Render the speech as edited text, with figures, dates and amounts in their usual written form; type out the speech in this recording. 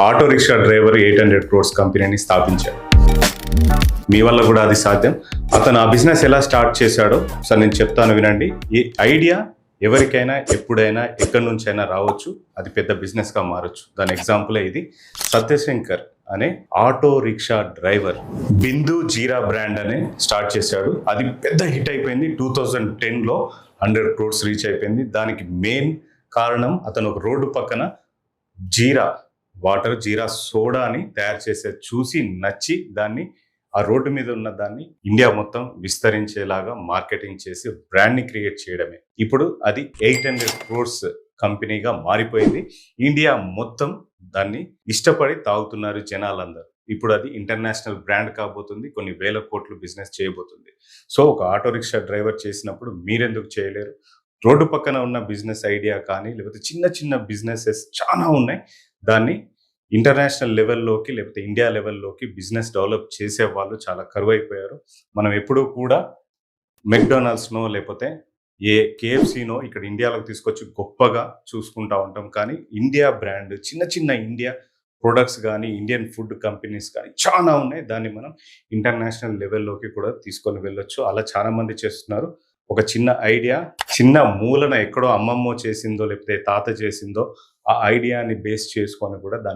Auto rickshaw driver 800 crores కంపెనీని స్థాపించాడు. మీ వల్ల కూడా అది సాధ్యం. అతను ఆ బిజినెస్ ఎలా స్టార్ట్ చేశాడో సార్ నేను చెప్తాను వినండి. ఈ ఐడియా ఎవరికైనా ఎప్పుడైనా ఎక్కడి నుంచైనా రావచ్చు, అది పెద్ద బిజినెస్గా మారచ్చు. దాని ఎగ్జాంపులే ఇది. సత్యశంకర్ అనే ఆటో రిక్షా డ్రైవర్ బిందు జీరా బ్రాండ్ అనే స్టార్ట్ చేశాడు. అది పెద్ద హిట్ అయిపోయింది. 2010లో 100 crores రీచ్ అయిపోయింది. దానికి మెయిన్ కారణం అతను ఒక రోడ్డు పక్కన జీరా సోడాని తయారు చేసే చూసి నచ్చి దాన్ని ఆ రోడ్డు మీద ఉన్న దాన్ని ఇండియా మొత్తం విస్తరించేలాగా మార్కెటింగ్ చేసి బ్రాండ్ ని క్రియేట్ చేయడమే. ఇప్పుడు అది 800 crores కంపెనీగా మారిపోయింది. ఇండియా మొత్తం దాన్ని ఇష్టపడి తాగుతున్నారు జనాలందరూ. ఇప్పుడు అది ఇంటర్నేషనల్ బ్రాండ్ కాబోతుంది. కొన్ని వేల కోట్లు బిజినెస్ చేయబోతుంది. సో ఒక ఆటో రిక్షా డ్రైవర్ చేసినప్పుడు మీరెందుకు చేయలేరు? రోడ్డు పక్కన ఉన్న బిజినెస్ ఐడియా కానీ లేకపోతే చిన్న చిన్న బిజినెసెస్ చాలా ఉన్నాయి. దాన్ని ఇంటర్నేషనల్ లెవెల్లోకి లేకపోతే ఇండియా లెవెల్లోకి బిజినెస్ డెవలప్ చేసే వాళ్ళు చాలా కరువైపోయారు. మనం ఎప్పుడూ కూడా మెక్డొనాల్డ్స్నో లేకపోతే కేఎఫ్సీనో ఇక్కడ ఇండియాలోకి తీసుకొచ్చి గొప్పగా చూసుకుంటూ ఉంటాం. కానీ ఇండియా బ్రాండ్ చిన్న చిన్న ఇండియా ప్రొడక్ట్స్ కానీ ఇండియన్ ఫుడ్ కంపెనీస్ కానీ చాలా ఉన్నాయి. దాన్ని మనం ఇంటర్నేషనల్ లెవెల్లోకి కూడా తీసుకొని వెళ్ళొచ్చు. అలా చాలా మంది చేస్తున్నారు. ఒక చిన్న ఐడియా, చిన్న మూలన ఎక్కడో అమ్మమ్మో చేసిందో లేకపోతే తాత చేసిందో ఆ ఐడియాని బేస్ చేసుకొని కూడా దాన్ని